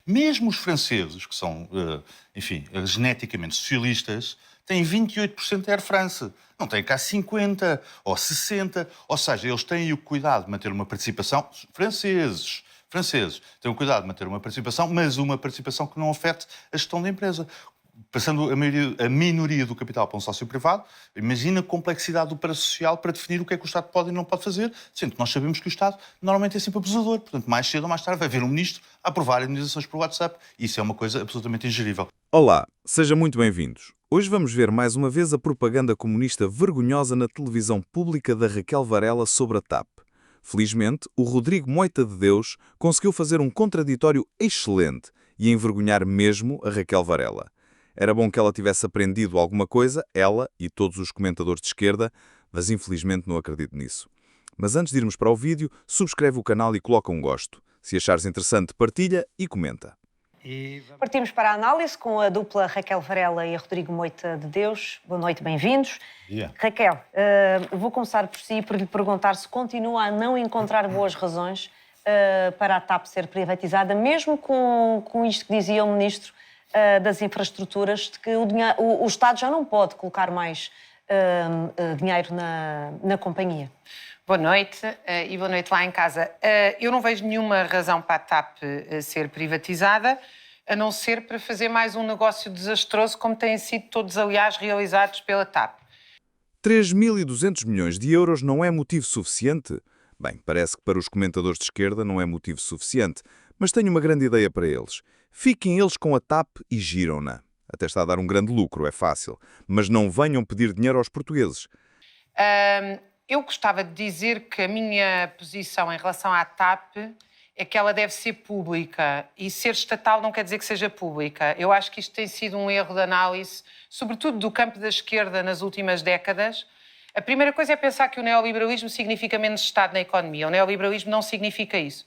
Mesmo os franceses, que são, enfim, geneticamente socialistas, têm 28% de Air France. Não têm cá 50% ou 60%. Ou seja, eles têm o cuidado de manter uma participação. Franceses têm o cuidado de manter uma participação, mas uma participação que não afete a gestão da empresa. Passando a minoria do capital para um sócio privado, imagina a complexidade do preço social para definir o que é que o Estado pode e não pode fazer, sendo que nós sabemos que o Estado normalmente é sempre abusador. Portanto, mais cedo ou mais tarde vai haver um ministro a aprovar indenizações por WhatsApp. Isso é uma coisa absolutamente ingerível. Olá, sejam muito bem-vindos. Hoje vamos ver mais uma vez a propaganda comunista vergonhosa na televisão pública da Raquel Varela sobre a TAP. Felizmente, o Rodrigo Moita de Deus conseguiu fazer um contraditório excelente e envergonhar mesmo a Raquel Varela. Era bom que ela tivesse aprendido alguma coisa, ela e todos os comentadores de esquerda, mas infelizmente não acredito nisso. Mas antes de irmos para o vídeo, subscreve o canal e coloca um gosto. Se achares interessante, partilha e comenta. Partimos para a análise com a dupla Raquel Varela e Rodrigo Moita de Deus. Boa noite, bem-vindos. Yeah. Raquel, vou começar por si e por lhe perguntar se continua a não encontrar boas razões para a TAP ser privatizada, mesmo com isto que dizia o Ministro das Infraestruturas, de que o Estado já não pode colocar mais dinheiro na companhia. Boa noite e boa noite lá em casa. Eu não vejo nenhuma razão para a TAP ser privatizada, a não ser para fazer mais um negócio desastroso, como têm sido todos, aliás, realizados pela TAP. 3.200 milhões de euros não é motivo suficiente? Bem, parece que para os comentadores de esquerda não é motivo suficiente, mas tenho uma grande ideia para eles. Fiquem eles com a TAP e giram-na. Até está a dar um grande lucro, é fácil. Mas não venham pedir dinheiro aos portugueses. Eu gostava de dizer que a minha posição em relação à TAP é que ela deve ser pública. E ser estatal não quer dizer que seja pública. Eu acho que isto tem sido um erro de análise, sobretudo do campo da esquerda nas últimas décadas. A primeira coisa é pensar que o neoliberalismo significa menos Estado na economia. O neoliberalismo não significa isso.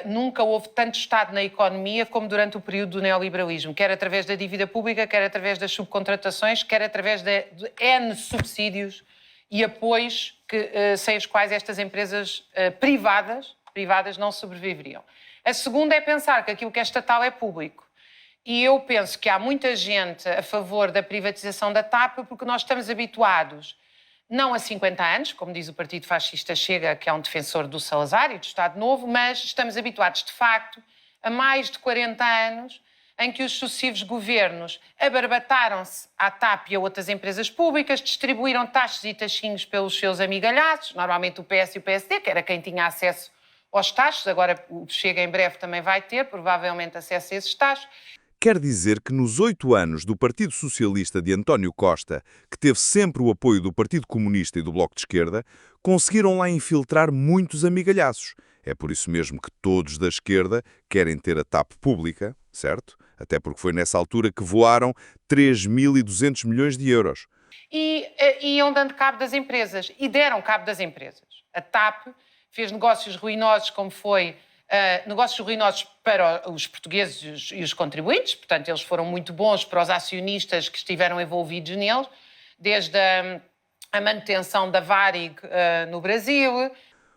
Nunca houve tanto Estado na economia como durante o período do neoliberalismo, quer através da dívida pública, quer através das subcontratações, quer através de N subsídios e apoios sem os quais estas empresas privadas não sobreviveriam. A segunda é pensar que aquilo que é estatal é público. E eu penso que há muita gente a favor da privatização da TAP porque nós estamos habituados, não a 50 anos, como diz o Partido Fascista Chega, que é um defensor do Salazar e do Estado Novo, mas estamos habituados, de facto, a mais de 40 anos em que os sucessivos governos abarbataram-se à TAP e a outras empresas públicas, distribuíram taxas e taxinhos pelos seus amigalhados, normalmente o PS e o PSD, que era quem tinha acesso aos taxos, agora o Chega em breve também vai ter, provavelmente, acesso a esses taxos. Quer dizer que nos 8 anos do Partido Socialista de António Costa, que teve sempre o apoio do Partido Comunista e do Bloco de Esquerda, conseguiram lá infiltrar muitos amigalhaços. É por isso mesmo que todos da esquerda querem ter a TAP pública, certo? Até porque foi nessa altura que voaram 3.200 milhões de euros. E iam dando cabo das empresas, e deram cabo das empresas. A TAP fez negócios ruinosos, como foi negócios ruinosos para os portugueses e os contribuintes, portanto, eles foram muito bons para os acionistas que estiveram envolvidos neles, desde a manutenção da Varig no Brasil.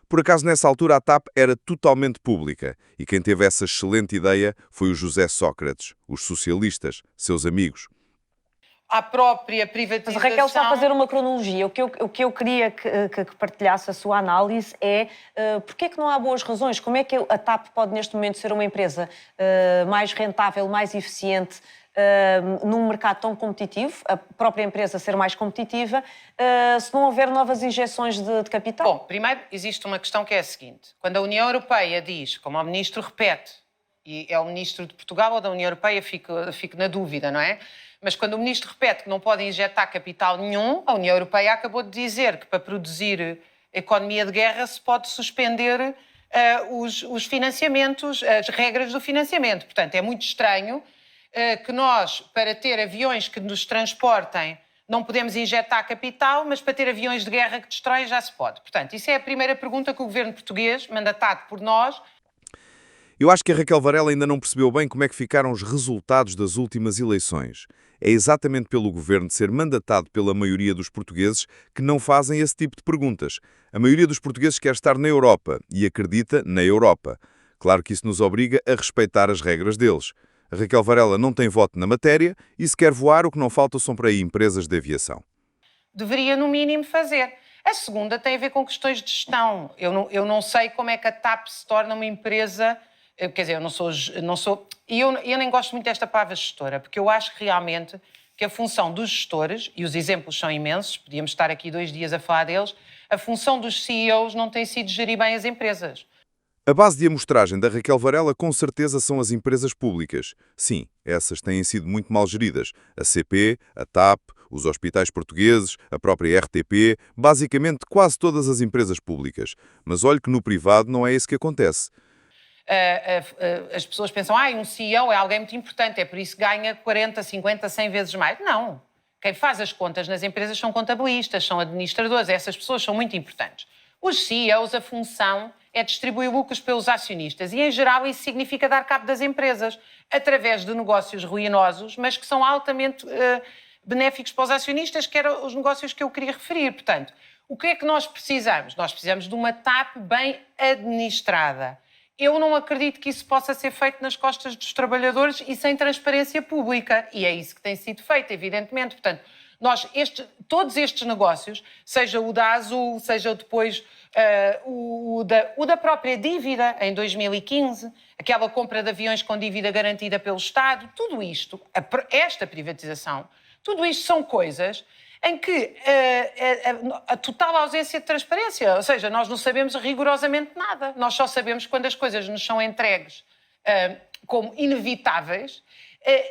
Por acaso, nessa altura, a TAP era totalmente pública e quem teve essa excelente ideia foi o José Sócrates, os socialistas, seus amigos. A própria privatização... Mas a Raquel está a fazer uma cronologia. O que eu queria que partilhasse a sua análise é porque é que não há boas razões? Como é que a TAP pode, neste momento, ser uma empresa mais rentável, mais eficiente, num mercado tão competitivo, a própria empresa ser mais competitiva, se não houver novas injeções de capital? Bom, primeiro existe uma questão que é a seguinte. Quando a União Europeia diz, como o Ministro repete, e é o Ministro de Portugal ou da União Europeia, fico na dúvida, não é? Mas quando o Ministro repete que não pode injetar capital nenhum, a União Europeia acabou de dizer que para produzir economia de guerra se pode suspender os financiamentos, as regras do financiamento. Portanto, é muito estranho que nós, para ter aviões que nos transportem, não podemos injetar capital, mas para ter aviões de guerra que destroem já se pode. Portanto, isso é a primeira pergunta que o governo português, mandatado por nós... Eu acho que a Raquel Varela ainda não percebeu bem como é que ficaram os resultados das últimas eleições. É exatamente pelo governo ser mandatado pela maioria dos portugueses que não fazem esse tipo de perguntas. A maioria dos portugueses quer estar na Europa e acredita na Europa. Claro que isso nos obriga a respeitar as regras deles. A Raquel Varela não tem voto na matéria e se quer voar, o que não falta são para aí empresas de aviação. Deveria, no mínimo, fazer. A segunda tem a ver com questões de gestão. Eu não sei como é que a TAP se torna uma empresa... Quer dizer, eu não sou e eu nem gosto muito desta palavra gestora, porque eu acho que realmente que a função dos gestores, e os exemplos são imensos, podíamos estar aqui 2 dias a falar deles, a função dos CEOs não tem sido gerir bem as empresas. A base de amostragem da Raquel Varela com certeza são as empresas públicas. Sim, essas têm sido muito mal geridas. A CP, a TAP, os hospitais portugueses, a própria RTP, basicamente quase todas as empresas públicas. Mas olhe que no privado não é isso que acontece. As pessoas pensam, um CEO é alguém muito importante, é por isso que ganha 40, 50, 100 vezes mais. Não. Quem faz as contas nas empresas são contabilistas, são administradores, essas pessoas são muito importantes. Os CEOs, a função é distribuir lucros pelos acionistas e, em geral, isso significa dar cabo das empresas através de negócios ruinosos, mas que são altamente benéficos para os acionistas, que eram os negócios que eu queria referir. Portanto, o que é que nós precisamos? Nós precisamos de uma TAP bem administrada. Eu não acredito que isso possa ser feito nas costas dos trabalhadores e sem transparência pública. E é isso que tem sido feito, evidentemente. Portanto, todos estes negócios, seja o da Azul, seja depois o da própria dívida, em 2015, aquela compra de aviões com dívida garantida pelo Estado, tudo isto, esta privatização, tudo isto são coisas em que a total ausência de transparência, ou seja, nós não sabemos rigorosamente nada, nós só sabemos quando as coisas nos são entregues como inevitáveis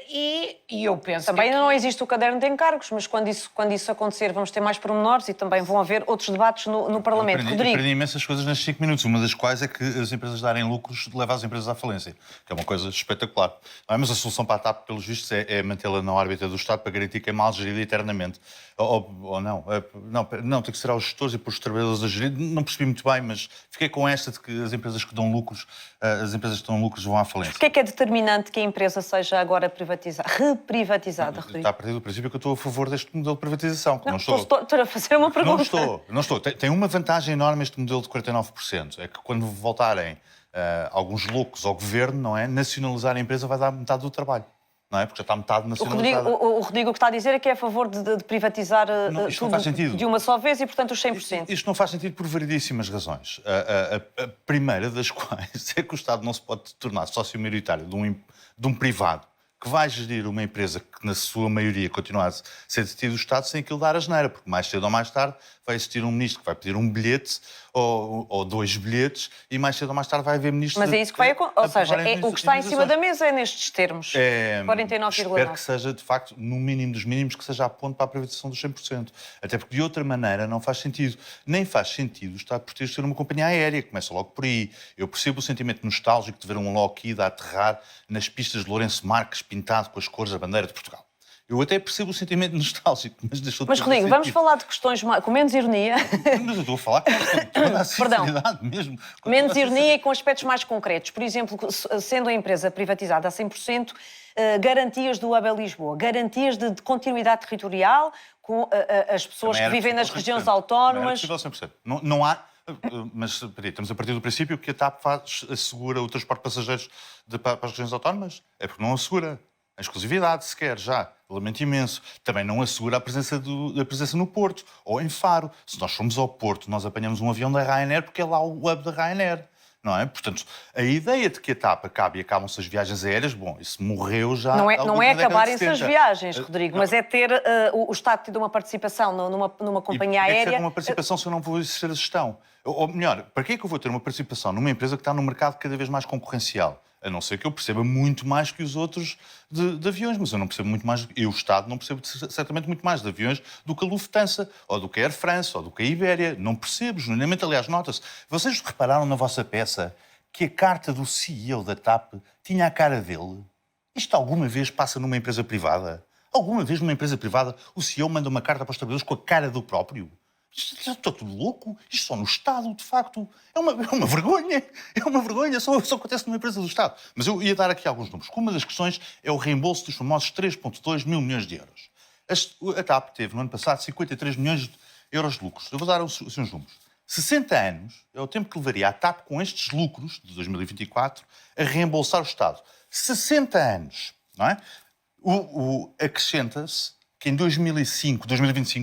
e eu penso também que não existe o caderno de encargos, mas quando isso acontecer vamos ter mais pormenores e também vão haver outros debates no Parlamento. Rodrigo. Aprendi imensas coisas nestes 5 minutos, uma das quais é que as empresas darem lucros leva as empresas à falência, que é uma coisa espetacular. Mas a solução para a TAP, pelos vistos, é mantê-la na órbita do Estado para garantir que é mal gerida eternamente. Ou não. Não, tem que ser aos gestores e para os trabalhadores a gerir. Não percebi muito bem, mas fiquei com esta de que as empresas que dão lucros, vão à falência. Porquê é que é determinante que a empresa seja agora reprivatizada, Rodrigo? Está a partir do princípio que eu estou a favor deste modelo de privatização. Estou a fazer uma pergunta. Não estou. Tem uma vantagem enorme este modelo de 49%. É que quando voltarem alguns loucos ao governo, não é? Nacionalizar a empresa vai dar metade do trabalho. Não é? Porque já está metade nacionalizada. O Rodrigo o que está a dizer é que é a favor de privatizar isto não faz sentido. De uma só vez e, portanto, os 100%. Isto não faz sentido por variedíssimas razões. A primeira das quais é que o Estado não se pode tornar sócio maioritário de um privado que vai gerir uma empresa que, na sua maioria, continua a ser detida do Estado sem aquilo dar asneira, porque mais cedo ou mais tarde vai existir um ministro que vai pedir um bilhete ou 2 bilhetes e mais cedo ou mais tarde vai haver ministros... Mas é isso que vai acontecer. Ou seja, o que está em cima da mesa é nestes termos. 49,9. Espero que seja, de facto, no mínimo dos mínimos, que seja a ponto para a privatização dos 100%. Até porque, de outra maneira, não faz sentido. Nem faz sentido o Estado português ser uma companhia aérea. Começa logo por aí. Eu percebo o sentimento nostálgico de ver um Lockheed a aterrar nas pistas de Lourenço Marques pintado com as cores da bandeira de Portugal. Eu até percebo o sentimento nostálgico, mas deixou de Mas, Rodrigo, vamos falar de questões com menos ironia. Mas eu estou a falar com toda a sinceridade mesmo. Menos ironia e com aspectos mais concretos. Por exemplo, sendo a empresa privatizada a 100%, garantias do Abel Lisboa, garantias de continuidade territorial com as pessoas que vivem nas regiões autónomas. Não era possível 100%. Não há... Mas, peraí, estamos a partir do princípio que a TAP assegura o transporte de passageiros para as regiões autónomas? É porque não assegura. A exclusividade, sequer, já. Lamento imenso. Também não assegura a presença no Porto ou em Faro. Se nós formos ao Porto, nós apanhamos um avião da Ryanair porque é lá o hub da Ryanair. Não é? Portanto, a ideia de que a TAP acabe e acabam-se as viagens aéreas, bom, isso morreu já... Não é acabarem-se as viagens, Rodrigo, mas é ter o Estado ter uma participação numa companhia aérea... É ter uma participação se eu não vou exercer a gestão? Ou melhor, para que é que eu vou ter uma participação numa empresa que está num mercado cada vez mais concorrencial? A não ser que eu perceba muito mais que os outros de aviões, mas eu não percebo muito mais, eu, o Estado, não percebo certamente muito mais de aviões do que a Lufthansa, ou do que a Air France, ou do que a Ibéria. Não percebo, genuinamente. Aliás, nota-se, vocês repararam na vossa peça que a carta do CEO da TAP tinha a cara dele? Isto alguma vez passa numa empresa privada? Alguma vez numa empresa privada o CEO manda uma carta para os trabalhadores com a cara do próprio? Isto está tudo louco. Isto só no Estado, de facto. É uma vergonha. É uma vergonha. Só acontece numa empresa do Estado. Mas eu ia dar aqui alguns números. Uma das questões é o reembolso dos famosos 3,2 mil milhões de euros. A TAP teve, no ano passado, 53 milhões de euros de lucros. Eu vou dar os números. 60 anos é o tempo que levaria a TAP, com estes lucros de 2024, a reembolsar o Estado. 60 anos, não é? Acrescenta-se que em 2025,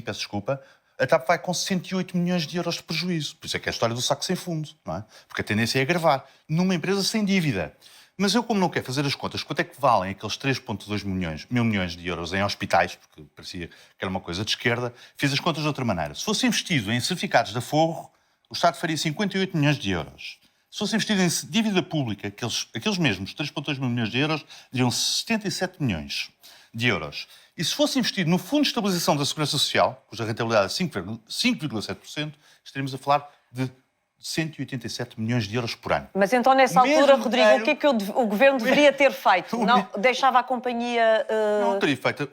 peço desculpa, a TAP vai com 108 milhões de euros de prejuízo. Por isso é que é a história do saco sem fundo, não é? Porque a tendência é agravar numa empresa sem dívida. Mas eu, como não quero fazer as contas, quanto é que valem aqueles 3,2 mil milhões de euros em hospitais, porque parecia que era uma coisa de esquerda, fiz as contas de outra maneira. Se fosse investido em certificados de aforro, o Estado faria 58 milhões de euros. Se fosse investido em dívida pública, aqueles mesmos 3,2 mil milhões de euros, dariam 77 milhões de euros. E se fosse investido no Fundo de Estabilização da Segurança Social, cuja rentabilidade é 5,7%, estaríamos a falar de 187 milhões de euros por ano. Mas então, nessa altura, Rodrigo, dinheiro, o que é que o Governo deveria ter feito? Não deixava a companhia... Não teria feito...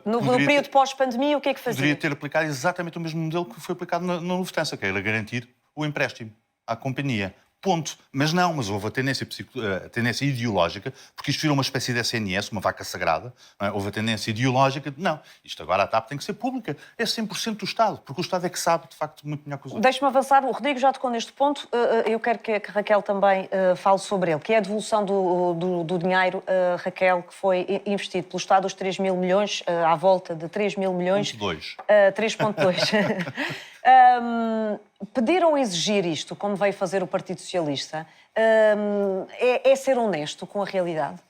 No período pós-pandemia, o que é que fazia? Poderia ter aplicado exatamente o mesmo modelo que foi aplicado na Lufthansa, que era garantir o empréstimo à companhia. Ponto. Mas houve a tendência ideológica, porque isto virou uma espécie de SNS, uma vaca sagrada, não é? Houve a tendência ideológica de, não, isto agora a TAP tem que ser pública, é 100% do Estado, porque o Estado é que sabe, de facto, muito melhor que os outros. Deixe-me avançar, o Rodrigo já tocou neste ponto, eu quero que a Raquel também fale sobre ele, que é a devolução do dinheiro, Raquel, que foi investido pelo Estado, os 3 mil milhões, à volta de 3 mil milhões... 3,2. Pediram exigir isto, como veio fazer o Partido Socialista, é ser honesto com a realidade?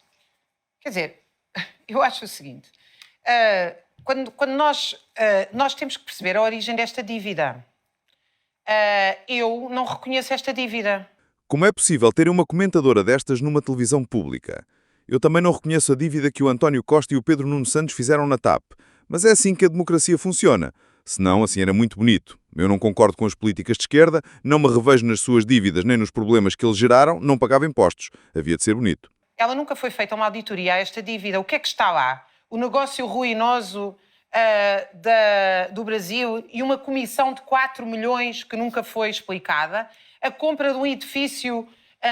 Quer dizer, eu acho o seguinte, quando nós temos que perceber a origem desta dívida. Eu não reconheço esta dívida. Como é possível ter uma comentadora destas numa televisão pública? Eu também não reconheço a dívida que o António Costa e o Pedro Nuno Santos fizeram na TAP, mas é assim que a democracia funciona. Senão, assim era muito bonito. Eu não concordo com as políticas de esquerda, não me revejo nas suas dívidas nem nos problemas que eles geraram, não pagava impostos. Havia de ser bonito. Ela nunca foi feita uma auditoria a esta dívida. O que é que está lá? O negócio ruinoso do Brasil e uma comissão de 4 milhões que nunca foi explicada. A compra de um edifício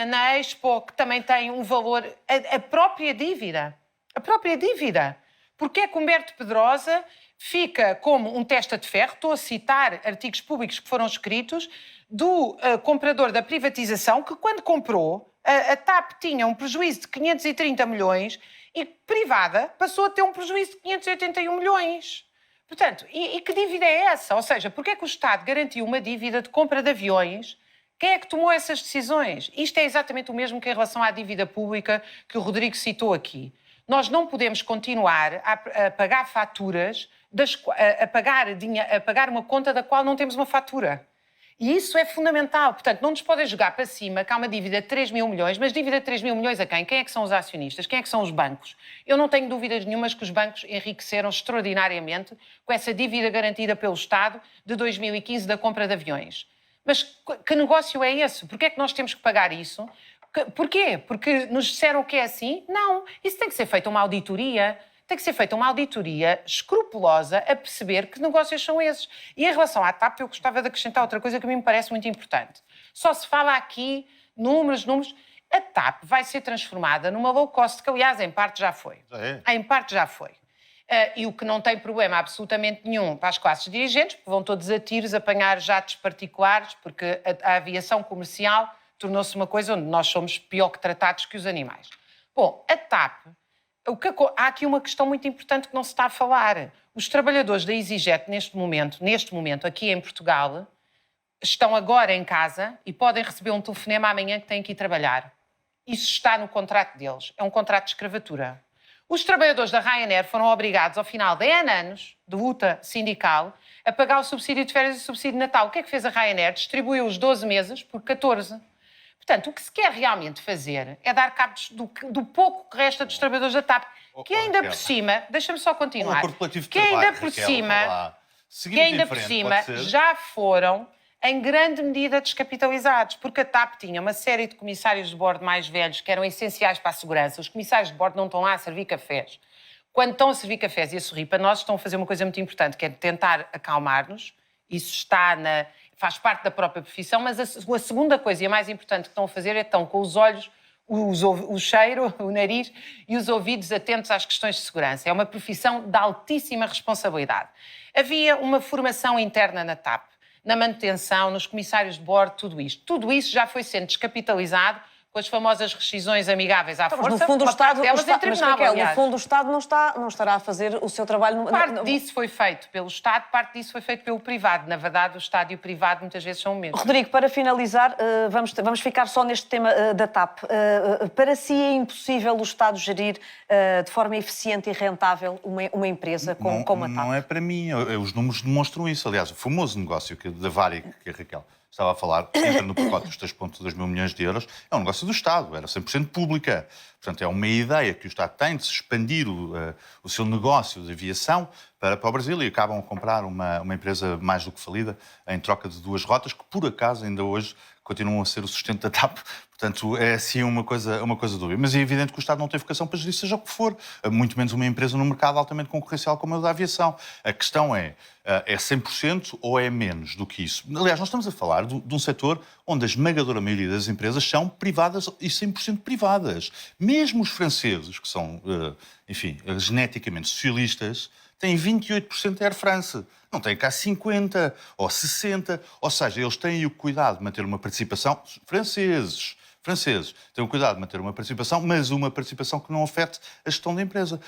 na Expo que também tem um valor... A própria dívida. A própria dívida. Porque é que Humberto Pedrosa fica como um testa de ferro, estou a citar artigos públicos que foram escritos, do comprador da privatização, que quando comprou, a TAP tinha um prejuízo de 530 milhões e privada passou a ter um prejuízo de 581 milhões. Portanto, e que dívida é essa? Ou seja, porque é que o Estado garantiu uma dívida de compra de aviões? Quem é que tomou essas decisões? Isto é exatamente o mesmo que em relação à dívida pública que o Rodrigo citou aqui. Nós não podemos continuar a pagar faturas, a pagar uma conta da qual não temos uma fatura. E isso é fundamental. Portanto, não nos podem jogar para cima que há uma dívida de 3 mil milhões, mas dívida de 3 mil milhões a quem? Quem é que são os acionistas? Quem é que são os bancos? Eu não tenho dúvidas nenhumas que os bancos enriqueceram extraordinariamente com essa dívida garantida pelo Estado de 2015 da compra de aviões. Mas que negócio é esse? Porquê é que nós temos que pagar isso? Porquê? Porque nos disseram que é assim? Não. Isso tem que ser feita uma auditoria. Tem que ser feita uma auditoria escrupulosa a perceber que negócios são esses. E em relação à TAP, eu gostava de acrescentar outra coisa que a mim me parece muito importante. Só se fala aqui números. A TAP vai ser transformada numa low cost, que aliás em parte já foi. Em parte já foi. E o que não tem problema absolutamente nenhum para as classes dirigentes, porque vão todos a tiros apanhar jatos particulares, porque a aviação comercial tornou-se uma coisa onde nós somos pior que tratados que os animais. Bom, a TAP... Há aqui uma questão muito importante que não se está a falar. Os trabalhadores da EasyJet, neste momento, aqui em Portugal, estão agora em casa e podem receber um telefonema amanhã que têm que ir trabalhar. Isso está no contrato deles. É um contrato de escravatura. Os trabalhadores da Ryanair foram obrigados, ao final de N anos de luta sindical, a pagar o subsídio de férias e o subsídio de Natal. O que é que fez a Ryanair? Distribuiu os 12 meses por 14. Portanto, o que se quer realmente fazer é dar cabo do pouco que resta dos trabalhadores da TAP, que ainda por cima, deixa-me só continuar, que ainda por cima já foram em grande medida descapitalizados, porque a TAP tinha uma série de comissários de bordo mais velhos que eram essenciais para a segurança. Os comissários de bordo não estão lá a servir cafés. Quando estão a servir cafés e a sorrir para nós, estão a fazer uma coisa muito importante, que é tentar acalmar-nos. Isso faz parte da própria profissão, mas a segunda coisa e a mais importante que estão a fazer é que estão com os olhos, o cheiro, o nariz e os ouvidos atentos às questões de segurança. É uma profissão de altíssima responsabilidade. Havia uma formação interna na TAP na manutenção, nos comissários de bordo, tudo isto. Tudo isso já foi sendo descapitalizado com as famosas rescisões amigáveis à Mas força. no fundo o uma parte Estado, delas em mas, tribunal, Raquel, no aliás. fundo o Estado não estará a fazer o seu trabalho... Parte disso foi feito pelo Estado, parte disso foi feito pelo privado. Na verdade, o Estado e o privado muitas vezes são o mesmo. Rodrigo, para finalizar, vamos ficar só neste tema da TAP. Para si é impossível o Estado gerir de forma eficiente e rentável uma empresa como a TAP? Não é para mim, os números demonstram isso. Aliás, o famoso negócio da Varig, que a Raquel estava a falar, entra no pacote dos 3,2 mil milhões de euros, é um negócio do Estado, era 100% pública. Portanto, é uma ideia que o Estado tem de se expandir o seu negócio de aviação para o Brasil e acabam a comprar uma empresa mais do que falida em troca de 2 rotas que, por acaso, ainda hoje continuam a ser o sustento da TAP. Portanto, é assim uma coisa dúbia. Mas é evidente que o Estado não tem vocação para gerir seja o que for, muito menos uma empresa num mercado altamente concorrencial como é o da aviação. A questão é 100% ou é menos do que isso? Aliás, nós estamos a falar de um setor onde a esmagadora maioria das empresas são privadas e 100% privadas. Mesmo os franceses, que são, enfim, geneticamente socialistas, têm 28% de Air France. Não têm cá 50% ou 60%. Ou seja, eles têm o cuidado de manter uma participação... Franceses têm o cuidado de manter uma participação, mas uma participação que não afete a gestão da empresa.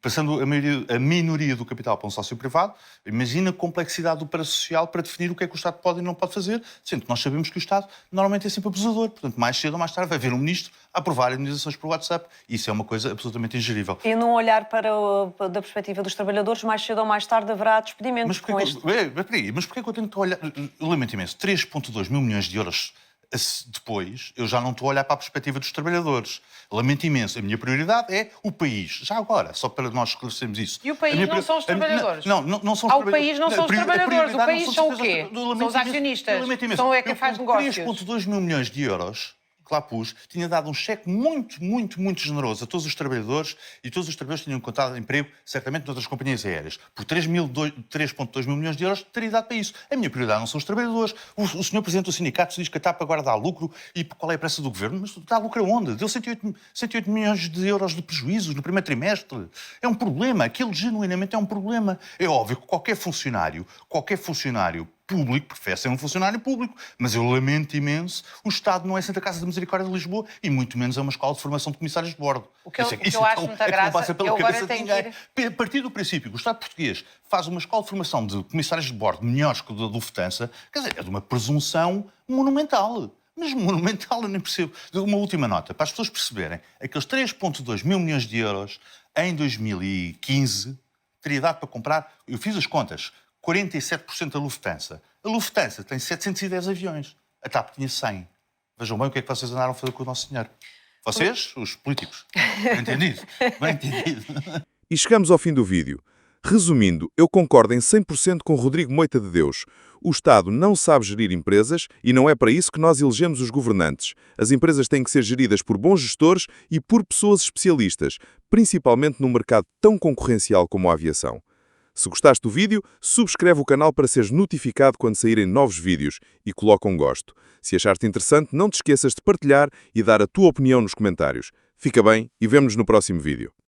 Passando a minoria do capital para um sócio privado, imagina a complexidade do parasocial para definir o que é que o Estado pode e não pode fazer, sendo que nós sabemos que o Estado normalmente é sempre abusador. Portanto, mais cedo ou mais tarde vai haver um ministro a aprovar indenizações por WhatsApp. Isso é uma coisa absolutamente ingerível. E num olhar da perspectiva dos trabalhadores, mais cedo ou mais tarde haverá despedimento. Mas porquê que eu tenho que olhar... Eu lamento imenso, 3,2 mil milhões de euros depois, eu já não estou a olhar para a perspectiva dos trabalhadores. Lamento imenso. A minha prioridade é o país. Já agora, só para nós esclarecermos isso. E o país não são os trabalhadores? Não são os trabalhadores. O país não são os trabalhadores. O país são o quê? São os acionistas. São quem faz negócios. 3,2 mil milhões de euros que lá pus, tinha dado um cheque muito generoso a todos os trabalhadores e todos os trabalhadores tinham encontrado emprego, certamente, noutras companhias aéreas. Por 3,2 mil milhões de euros, teria dado para isso. A minha prioridade não são os trabalhadores. O senhor Presidente do Sindicato diz que a TAP agora dá lucro e qual é a pressa do Governo? Mas dá lucro aonde? Deu 108 milhões de euros de prejuízos no primeiro trimestre. É um problema. Aquilo genuinamente é um problema. É óbvio que qualquer funcionário público, prefere ser um funcionário público, mas eu lamento imenso, o Estado não é Santa Casa da Misericórdia de Lisboa e muito menos é uma escola de formação de comissários de bordo. O que eu acho muita graça, pela cabeça de ninguém. A partir do princípio que o Estado português faz uma escola de formação de comissários de bordo melhores que a da Lufthansa, quer dizer, é de uma presunção monumental. Mas monumental, eu nem percebo. Uma última nota, para as pessoas perceberem, aqueles 3,2 mil milhões de euros em 2015 teria dado para comprar, eu fiz as contas, 47% da Lufthansa. A Lufthansa tem 710 aviões. A TAP tinha 100. Vejam bem o que é que vocês andaram a fazer com o nosso dinheiro. Vocês, os políticos. Bem entendido. Bem entendido. E chegamos ao fim do vídeo. Resumindo, eu concordo em 100% com Rodrigo Moita de Deus. O Estado não sabe gerir empresas e não é para isso que nós elegemos os governantes. As empresas têm que ser geridas por bons gestores e por pessoas especialistas, principalmente num mercado tão concorrencial como a aviação. Se gostaste do vídeo, subscreve o canal para seres notificado quando saírem novos vídeos e coloca um gosto. Se achaste interessante, não te esqueças de partilhar e dar a tua opinião nos comentários. Fica bem e vemo-nos no próximo vídeo.